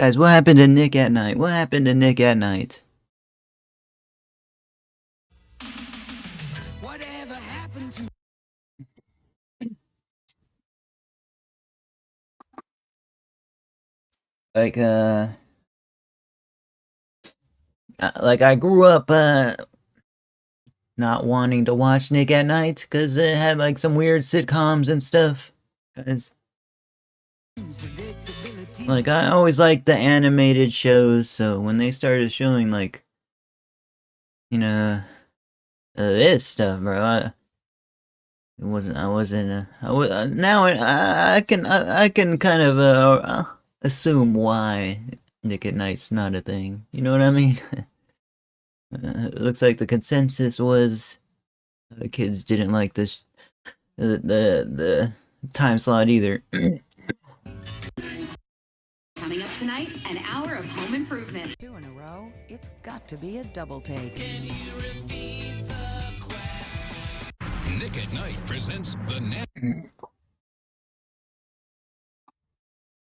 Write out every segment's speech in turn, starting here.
Guys, what happened to Nick at Night? What happened to Nick at Night? Whatever happened to... Like, I grew up, not wanting to watch Nick at Night, because it had, like, some weird sitcoms and stuff. Guys. Like, I always liked the animated shows, so when they started showing, like, you know, this stuff, bro, I now I can kind of, assume why Nick at Night's not a thing. You know what I mean? It looks like the consensus was the kids didn't like this the time slot either. Coming up tonight, an hour of home improvement. 2 in a row, it's got to be a double take. Can you repeat the question? Nick at Night presents the net.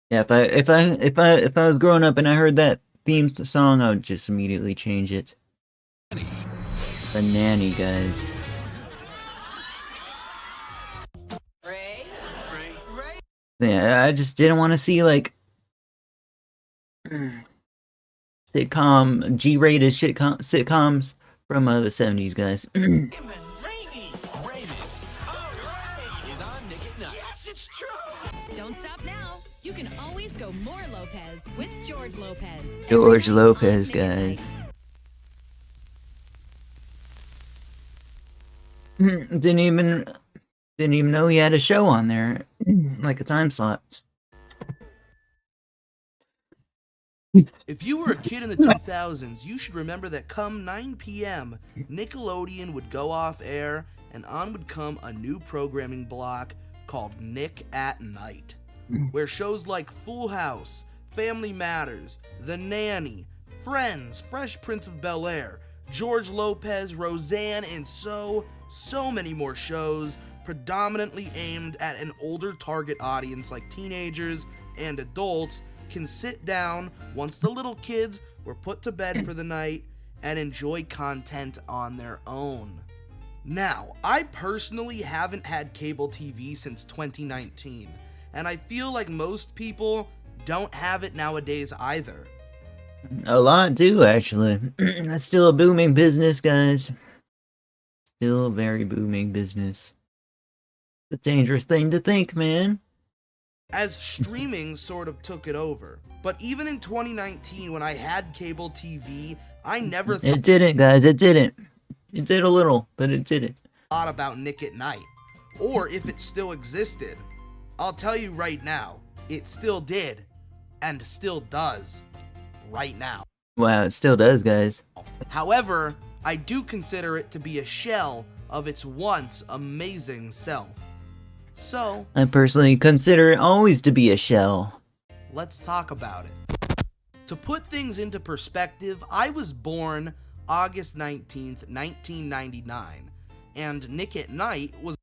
Yeah, if I was growing up and I heard that theme song, I would just immediately change it. The Nanny, guys. Ray? Yeah, I just didn't want to see, like, G-rated sitcoms from the 70s, guys. Don't stop now. You can always go more Lopez with George Lopez. George Lopez, guys. Didn't even know he had a show on there, like a time slot. If you were a kid in the 2000s, you should remember that come 9 p.m., Nickelodeon would go off air and on would come a new programming block called Nick at Night, where shows like Full House, Family Matters, The Nanny, Friends, Fresh Prince of Bel-Air, George Lopez, Roseanne, and so many more shows predominantly aimed at an older target audience like teenagers and adults can sit down once the little kids were put to bed for the night and enjoy content on their own. Now, I personally haven't had cable TV since 2019, and I feel like most people don't have it nowadays either. A lot do, actually. That's still a booming business, guys. Still a very booming business. It's a dangerous thing to think, man. As streaming sort of took it over. But even in 2019, when I had cable TV, I never It didn't, guys. It didn't. It did a little, but it didn't. thought about Nick at Night, or if it still existed. I'll tell you right now, it still did, and still does, right now. Wow, it still does, guys. However, I do consider it to be a shell of its once amazing self. So, I personally consider it always to be a shell. let's talk about it. To put things into perspective, I was born August 19th, 1999, and Nick at Night was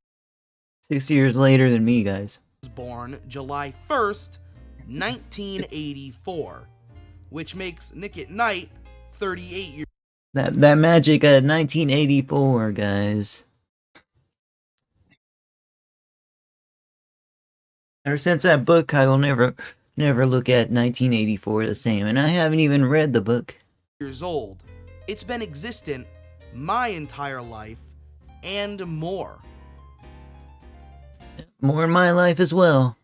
6 years later than me, guys. born July 1st, 1984, which makes Nick at Night 38 years That magic 1984, guys. Ever since that book, I will never look at 1984 the same, and I haven't even read the book. old. It's been existent my entire life and more. More in my life as well.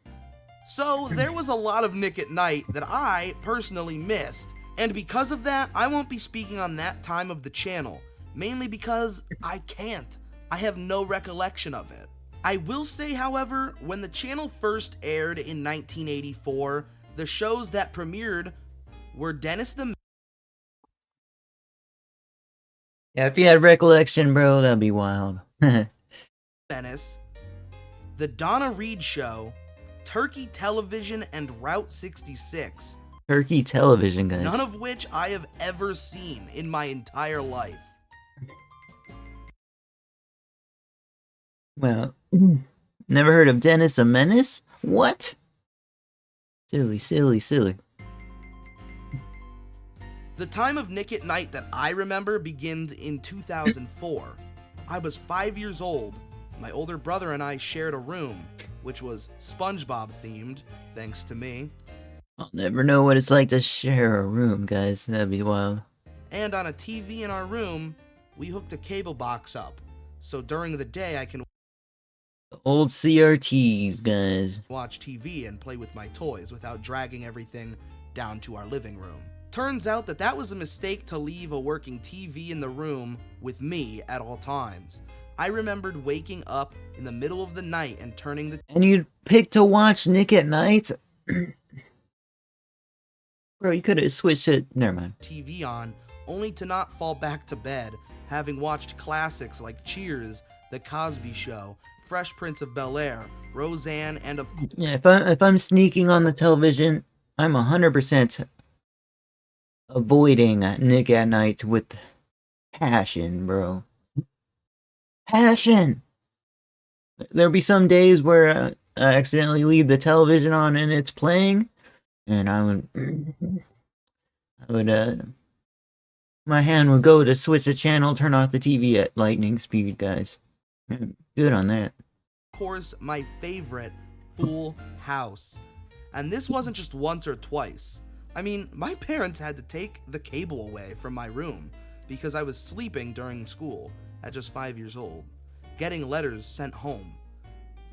So there was a lot of Nick at Night that I personally missed, and because of that, I won't be speaking on that time of the channel, mainly because I can't. I have no recollection of it. I will say, however, when the channel first aired in 1984, the shows that premiered were Dennis the Yeah, if you had recollection, bro, that'd be wild. Menace, The Donna Reed Show, Turkey Television, and Route 66. Turkey Television, guys. None of which I have ever seen in my entire life. Well, never heard of Dennis the Menace? What? Silly. The time of Nick at Night that I remember begins in 2004. I was 5 years old. My older brother and I shared a room, which was SpongeBob themed, thanks to me. I'll never know what it's like to share a room, guys. That'd be wild. And on a TV in our room, we hooked a cable box up. So during the day I can Old CRTs, guys. watch TV and play with my toys without dragging everything down to our living room. Turns out that was a mistake to leave a working TV in the room with me at all times. I remembered waking up in the middle of the night and turning the And you'd pick to watch Nick at Night? Bro, you could have switched it. Never mind. TV on, only to not fall back to bed, having watched classics like Cheers, The Cosby Show, Fresh Prince of Bel-Air, Roseanne, and of course... Yeah, if I'm sneaking on the television, I'm 100% avoiding Nick at Night with passion, bro. Passion! There'll be some days where I accidentally leave the television on and it's playing, and my hand would go to switch the channel, turn off the TV at lightning speed, guys. Good on that. course, my favorite, Full House. And this wasn't just once or twice. I mean, my parents had to take the cable away from my room because I was sleeping during school at just 5 years old, getting letters sent home.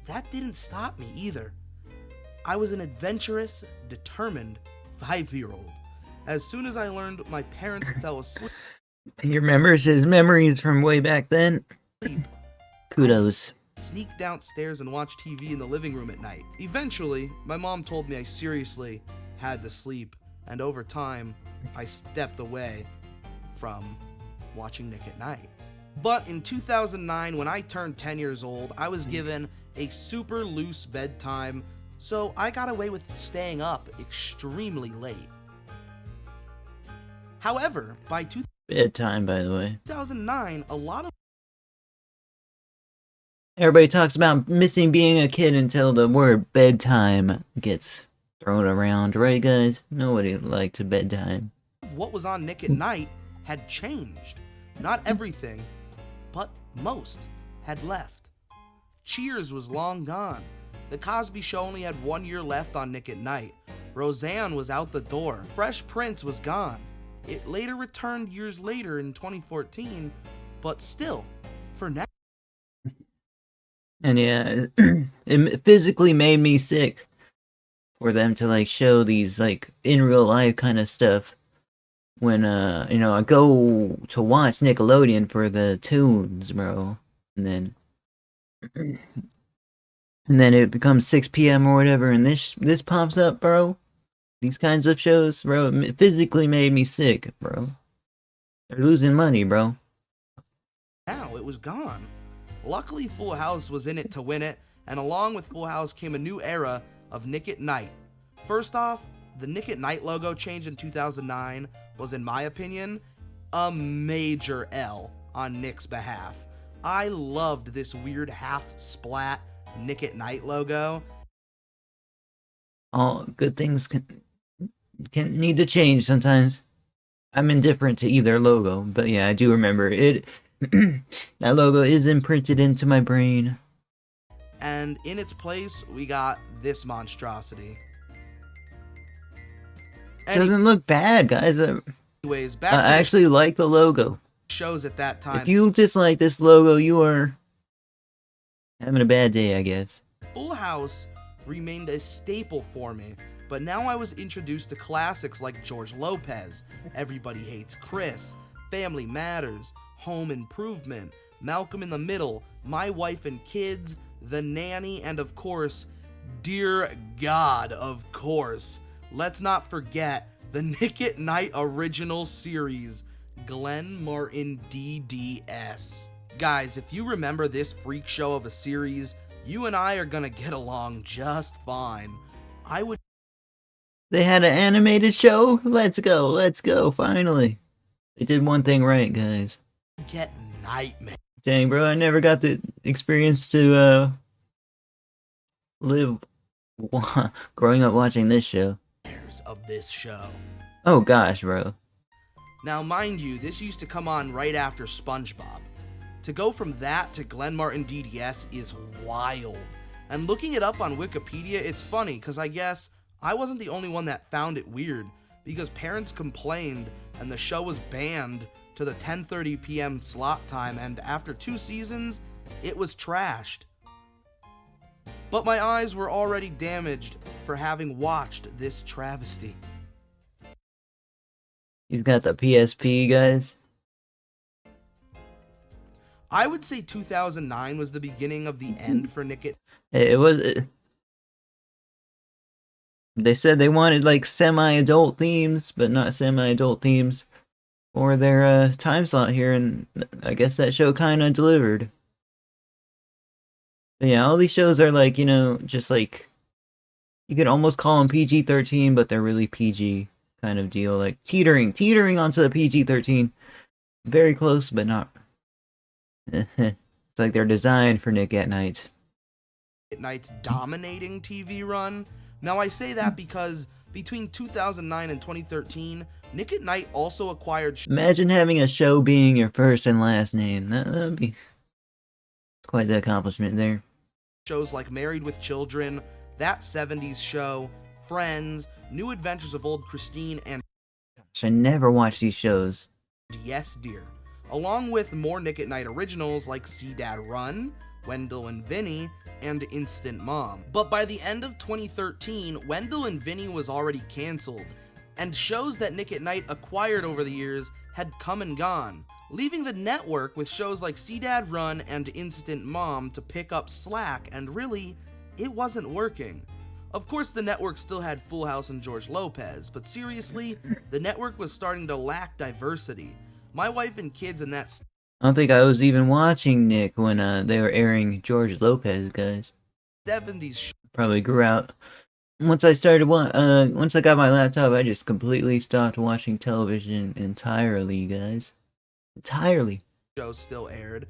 That didn't stop me either. I was an adventurous, determined 5-year-old. As soon as I learned my parents fell asleep, He remembers his memories from way back then. Kudos. sneak downstairs and watch TV in the living room at night. Eventually, my mom told me I seriously had to sleep, and over time, I stepped away from watching Nick at Night. But in 2009, when I turned 10 years old, I was given a super loose bedtime, so I got away with staying up extremely late. However, by Bedtime, by the way. 2009, a lot of Everybody talks about missing being a kid until the word bedtime gets thrown around, right, guys? Nobody liked bedtime. what was on Nick at Night had changed. Not everything, but most had left. Cheers was long gone. The Cosby Show only had 1 year left on Nick at Night. Roseanne was out the door. Fresh Prince was gone. It later returned years later in 2014, but still, for now. And yeah, it physically made me sick for them to like show these like in real life kind of stuff when I go to watch Nickelodeon for the tunes, bro, and then it becomes 6 p.m. or whatever, and this pops up, bro. These kinds of shows, bro, it physically made me sick, bro. They're losing money, bro. Now it was gone. Luckily, Full House was in it to win it, and along with Full House came a new era of Nick at Night. First off, the Nick at Night logo change in 2009 was, in my opinion, a major L on Nick's behalf. I loved this weird half-splat Nick at Night logo. All good things can need to change sometimes. I'm indifferent to either logo, but yeah, I do remember it. That logo is imprinted into my brain. And in its place, we got this monstrosity. Doesn't look bad, guys. Anyways, back I to the actually like the logo. shows at that time. If you dislike this logo, you are having a bad day, I guess. Full House remained a staple for me, but now I was introduced to classics like George Lopez, Everybody Hates Chris, Family Matters, Home Improvement, Malcolm in the Middle, My Wife and Kids, The Nanny, and of course, dear God, of course, let's not forget the Nick at Night original series, Glenn Martin DDS. Guys, if you remember this freak show of a series, you and I are gonna get along just fine. They had an animated show? Let's go, finally. They did one thing right, guys. Get nightmares Dang, bro, I never got the experience to live growing up watching this show. of this show. Oh gosh, bro. Now, mind you, this used to come on right after SpongeBob. To go from that to Glenn Martin DDS is wild. And looking it up on Wikipedia, it's funny, because I guess I wasn't the only one that found it weird, because parents complained and the show was banned to the 10:30 p.m. slot time, and after 2 seasons, it was trashed. But my eyes were already damaged for having watched this travesty. He's got the PSP, guys. I would say 2009 was the beginning of the end for Nick at It was. They said they wanted like semi-adult themes, but not semi-adult themes for their time slot here, and I guess that show kind of delivered. But yeah, all these shows are like, you know, just like you could almost call them PG-13, but they're really PG kind of deal, like teetering onto the PG-13. Very close, but not. It's like they're designed for Nick at Night. Nite's dominating TV run. Now I say that because between 2009 and 2013, Nick at Night also acquired Imagine having a show being your first and last name. That would be quite the accomplishment there. shows like Married with Children, That 70s Show, Friends, New Adventures of Old Christine, and I never watched these shows. Yes Dear, along with more Nick at Night originals like See Dad Run, Wendell and Vinny, and Instant Mom. But by the end of 2013, Wendell and Vinny was already canceled, and shows that Nick at Night acquired over the years had come and gone, leaving the network with shows like See Dad Run and Instant Mom to pick up slack, and really, it wasn't working. Of course, the network still had Full House and George Lopez, but seriously, the network was starting to lack diversity. My wife and kids and that I don't think I was even watching Nick when they were airing George Lopez, guys. 70s show Probably grew out. Once I started once I got my laptop, I just completely stopped watching television entirely, guys. Entirely. shows still aired,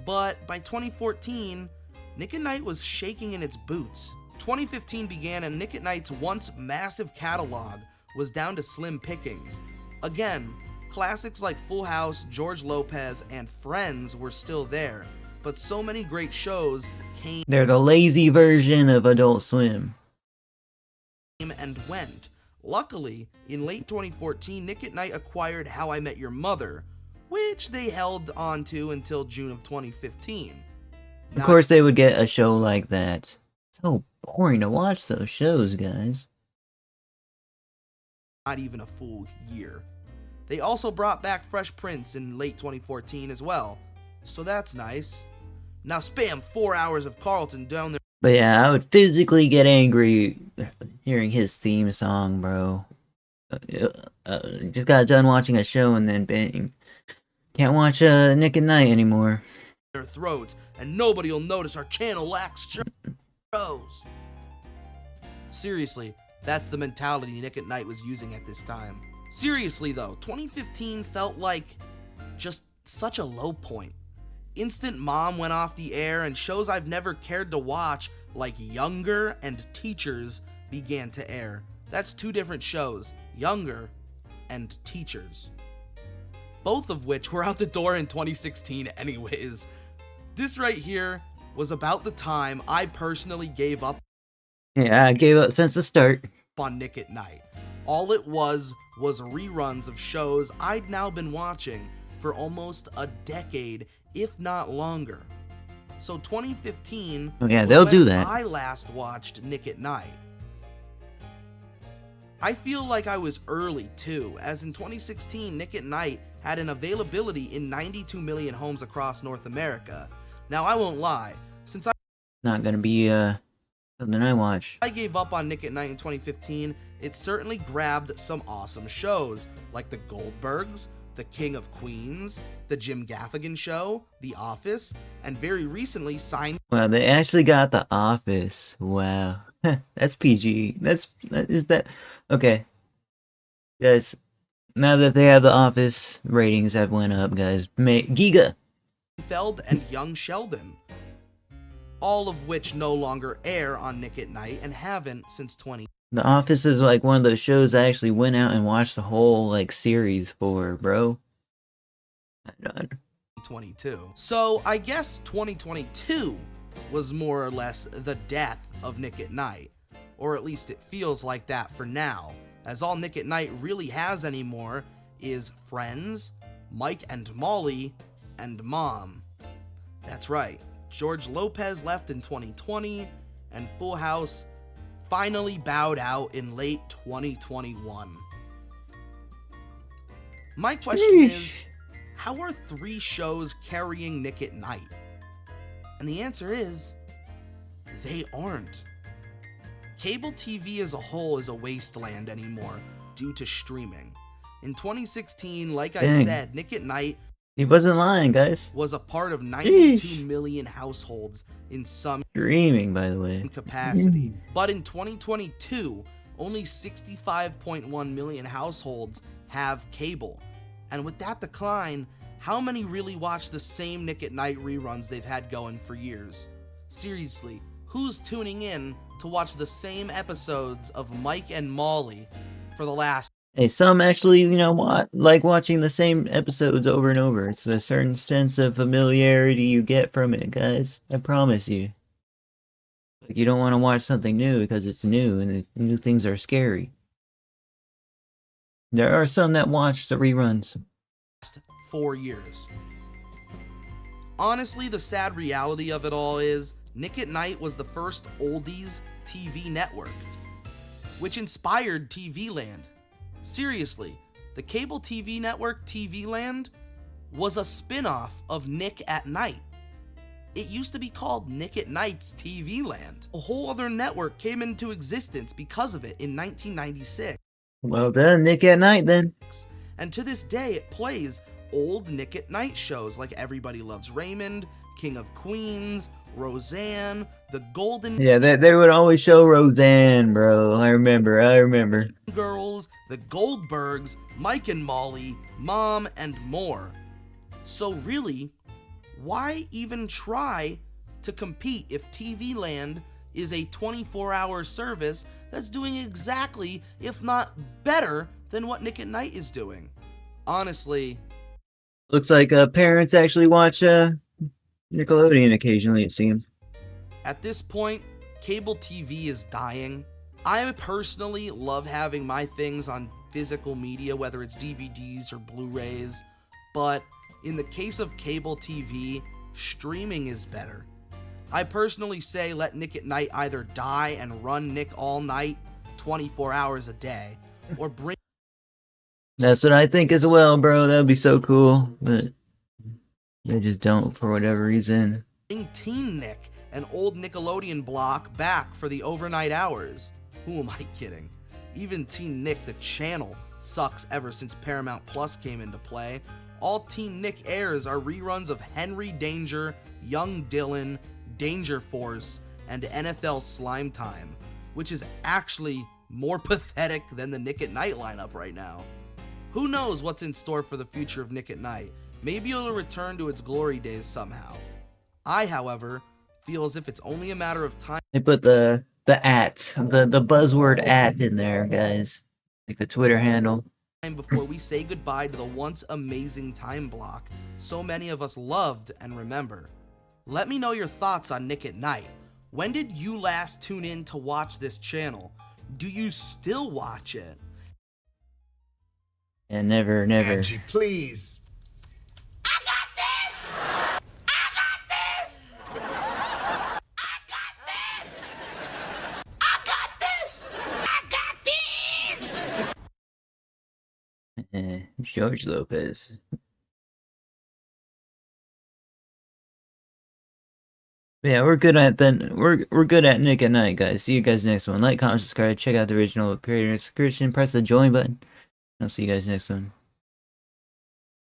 but by 2014, Nick at Night was shaking in its boots. 2015 began and Nick at Night's once massive catalog was down to slim pickings. Again, classics like Full House, George Lopez, and Friends were still there, but so many great shows came They're the lazy version of Adult Swim. and went. Luckily, in late 2014, Nick at Night acquired How I Met Your Mother, which they held on to until June of 2015. Of course they would get a show like that. So boring to watch those shows, guys. Not even a full year. They also brought back Fresh Prince in late 2014 as well, so that's nice. Now spam 4 hours of Carlton down there. But yeah, I would physically get angry hearing his theme song, bro. Just got done watching a show and then bang. Can't watch Nick at Night anymore. Their throats, and nobody'll notice our channel lacks shows. Seriously, that's the mentality Nick at Night was using at this time. Seriously though, 2015 felt like just such a low point. Instant Mom went off the air, and shows I've never cared to watch like Younger and Teachers began to air. That's 2 different shows, Younger and Teachers. Both of which were out the door in 2016 anyways. This right here was about the time I personally gave up Yeah, I gave up since the start. on Nick at Night. All it was reruns of shows I'd now been watching for almost a decade, if not longer. So 2015 Oh yeah, was they'll when do that. I last watched Nick at Night. I feel like I was early too, as in 2016 Nick at Night had an availability in 92 million homes across North America. Now I won't lie, since Not gonna be something I watch. I gave up on Nick at Night in 2015, it certainly grabbed some awesome shows, like The Goldbergs, The King of Queens, The Jim Gaffigan Show, The Office, and very recently Wow, they actually got The Office. Wow. That's PG. Is that okay. Guys, now that they have The Office, ratings have went up, guys. Giga! Seinfeld and Young Sheldon, all of which no longer air on Nick at Night and haven't since The Office is like one of those shows I actually went out and watched the whole like series for, bro. I don't- 2022. So I guess 2022 was more or less the death of Nick at Night. Or at least it feels like that for now, as all Nick at Night really has anymore is Friends, Mike and Molly, and Mom. That's right, George Lopez left in 2020, and Full House finally bowed out in late 2021. My question is, how are 3 shows carrying Nick at Night? And the answer is, they aren't. Cable TV as a whole is a wasteland anymore due to streaming. In 2016, like I Dang. said, Nick at Night He wasn't lying, guys. was a part of 92 million households in some Streaming, by the way. capacity. But in 2022, only 65.1 million households have cable. And with that decline, how many really watch the same Nick at Night reruns they've had going for years? Seriously, who's tuning in to watch the same episodes of Mike and Molly for the last... Hey, some actually, you know, like watching the same episodes over and over. It's a certain sense of familiarity you get from it, guys. I promise you. Like, you don't want to watch something new because it's new, and new things are scary. There are some that watch the reruns. 4 years. Honestly, the sad reality of it all is Nick at Night was the first oldies TV network, which inspired TV Land. Seriously, the cable TV network TV Land was a spin-off of Nick at Night. It used to be called Nick at Night's TV Land. A whole other network came into existence because of it in 1996. Well done, Nick at Night, then. And to this day, it plays old Nick at Night shows like Everybody Loves Raymond, King of Queens, Roseanne, The Golden Yeah, they would always show Roseanne, bro. I remember. Girls, The Goldbergs, Mike and Molly, Mom, and more. So really, why even try to compete if TV Land is a 24-hour service that's doing exactly, if not better, than what Nick at Night is doing? Honestly, Looks like parents actually watch Nickelodeon occasionally, it seems. at this point, cable TV is dying. I personally love having my things on physical media, whether it's DVDs or Blu-rays, but in the case of cable TV, streaming is better. I personally say let Nick at Night either die and run Nick all night, 24 hours a day, or bring That's what I think as well, bro. That'd be so cool, but they just don't for whatever reason. Teen Nick, an old Nickelodeon block, back for the overnight hours. Who am I kidding? Even Teen Nick, the channel, sucks ever since Paramount Plus came into play. All Teen Nick airs are reruns of Henry Danger, Young Dylan, Danger Force, and NFL Slime Time, which is actually more pathetic than the Nick at Night lineup right now. Who knows what's in store for the future of Nick at Night? Maybe it'll return to its glory days somehow. I, however, feel as if it's only a matter of time They put the buzzword at in there, guys. Like the Twitter handle. before we say goodbye to the once amazing time block so many of us loved and remember. Let me know your thoughts on Nick at Night. When did you last tune in to watch this channel? Do you still watch it? And never. Angie, please. George Lopez. But yeah, we're good at Nick at Night, guys. See you guys next one. Like, comment, subscribe, check out the original creators. Christian, press the join button. I'll see you guys next one.